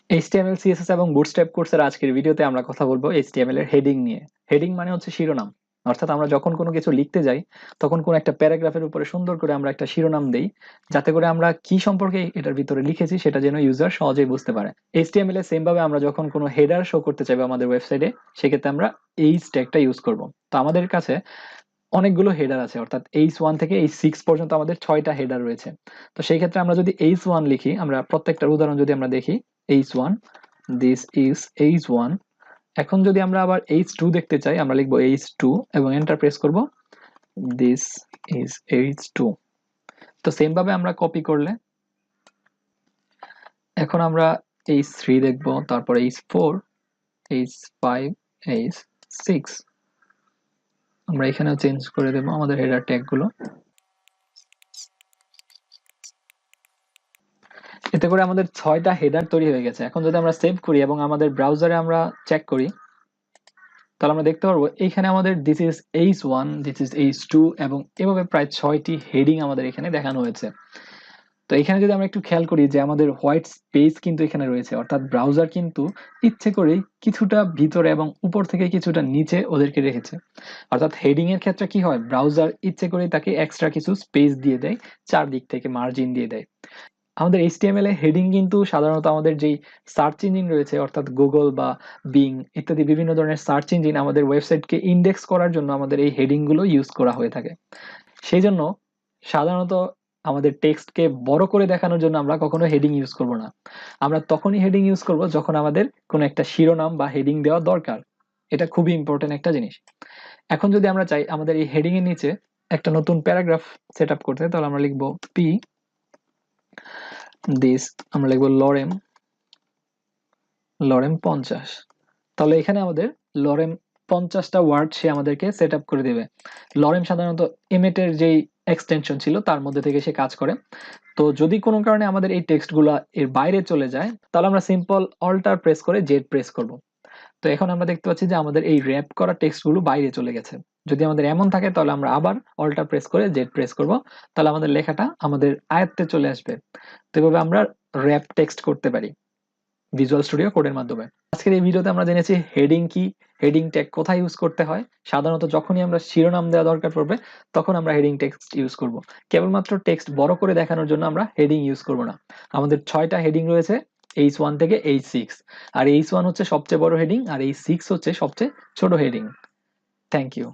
HTML, CSS এবং bootstrap কোর্সের আজকের ভিডিওতে আমরা কথা বলবো HTML এর হেডিং নিয়ে। হেডিং মানে হচ্ছে শিরোনাম। অর্থাৎ আমরা যখন কোনো কিছু লিখতে যাই তখন কোনো একটা প্যারাগ্রাফের উপরে সুন্দর করে আমরা একটা শিরোনাম দেই, যাতে করে আমরা কি সম্পর্কে এটার ভিতরে লিখেছি সেটা যেন ইউজার সহজেই বুঝতে পারে। HTML এ সেম ভাবে আমরা যখন কোনো হেডার শো করতে চাইবো আমাদের ওয়েবসাইটে, সেক্ষেত্রে আমরা এইচ ট্যাগটা ইউজ করব। তো আমাদের কাছে অনেকগুলো হেডার আছে, অর্থাৎ H1 থেকে H6 পর্যন্ত আমাদের 6টা হেডার রয়েছে। তো সেই ক্ষেত্রে আমরা যদি H1 লিখি, আমরা প্রত্যেকটার উদাহরণ যদি আমরা দেখি, H1, দিস ইজ H1। এখন যদি আমরা আবার H2 দেখতে চাই, আমরা লিখবো H2 এবং এন্টার প্রেস করব, দিস ইজ H2। তো সেম ভাবে আমরা কপি করলে এখন আমরা H3 দেখব, তারপর H4, H5, H6 আমরা এখানেও চেঞ্জ করে দেব আমাদের হেডার ট্যাগ গুলো। এতে করে আমাদের 6টা হেডার তৈরি হয়ে গেছে। এখন যদি আমরা সেভ করি এবং আমাদের ব্রাউজারে আমরা চেক করি, তাহলে আমরা দেখতে পারবো এইখানে আমাদের this is H1, this is H2 এবং এভাবে প্রায় 6টি হেডিং আমাদের এখানে দেখানো হয়েছে। তো এখানে যদি আমরা একটু খেয়াল করি যে আমাদের হোয়াইট স্পেস কিন্তু এখানে রয়েছে, অর্থাৎ ব্রাউজার কিন্তু ইচ্ছে করেই কিছুটা ভিতরে এবং উপর থেকে কিছুটা নিচে ওদেরকে রেখেছে। অর্থাৎ হেডিং এর ক্ষেত্রে কি হয়, ব্রাউজার ইচ্ছে করেই তাকে এক্সট্রা কিছু স্পেস দিয়ে দেয়, চারদিক থেকে মার্জিন দিয়ে দেয়। আমাদের HTML এ হেডিং কিন্তু সাধারণত আমাদের যেই সার্চ ইঞ্জিন রয়েছে, অর্থাৎ গুগল বা বিং ইত্যাদি বিভিন্ন ধরনের সার্চ ইঞ্জিন আমাদের ওয়েবসাইটকে ইন্ডেক্স করার জন্য আমাদের এই হেডিং গুলো ইউজ করা হয়ে থাকে। সেই জন্য সাধারণত আমাদের টেক্সটকে বড় করে দেখানোর জন্য আমরা কখনো হেডিং ইউজ করব না। আমরা তখনই হেডিং ইউজ করব যখন আমাদের কোনো একটা শিরোনাম বা হেডিং দেওয়া দরকার। এটা খুবই ইম্পর্টেন্ট একটা জিনিস। এখন যদি আমরা চাই আমাদের এই হেডিং এর নিচে একটা নতুন প্যারাগ্রাফ সেট আপ করতে, তাহলে আমরা লিখবো পি দিস, আমরা লিখবো লরেম, লরেম 50। তাহলে এখানে আমাদের লরেম 50টা ওয়ার্ড সে আমাদেরকে সেট আপ করে দেবে। লরেম সাধারণত এমেটের যেই এক্সটেনশন ছিল তার মধ্যে থেকে সে কাজ করে। তো যদি কোনো কারণে আমাদের এই টেক্সট গুলা এর বাইরে চলে যায়, তাহলে আমরা সিম্পল অল্টার প্রেস করে জেড প্রেস করব। তো এখন আমরা দেখতে পাচ্ছি যে আমাদের এই র‍্যাপ করা টেক্সট গুলো বাইরে চলে গেছে। যদি আমাদের এমন থাকে তাহলে আমরা আবার অল্টার প্রেস করে জেড প্রেস করব, তাহলে আমাদের লেখাটা আমাদের আয়ত্তে চলে আসবে। তো এভাবে আমরা র‍্যাপ টেক্সট করতে পারি ভিজুয়াল স্টুডিও কোডের মাধ্যমে। আজকের এই ভিডিওতে আমরা জেনেছি হেডিং কি, হেডিং ট্যাগ কোথায় ইউজ করতে হয়। সাধারণত যখনই আমরা শিরোনাম দেওয়া দরকার পড়বে তখন আমরা হেডিং টেক্সট ইউজ করব। কেবলমাত্র টেক্সট বড় করে দেখানোর জন্য আমরা হেডিং ইউজ করব না। আমাদের 6টা হেডিং রয়েছে H1 থেকে H6, আর H1 হচ্ছে সবচেয়ে বড় হেডিং আর H6 হচ্ছে সবচেয়ে ছোট হেডিং। Thank you.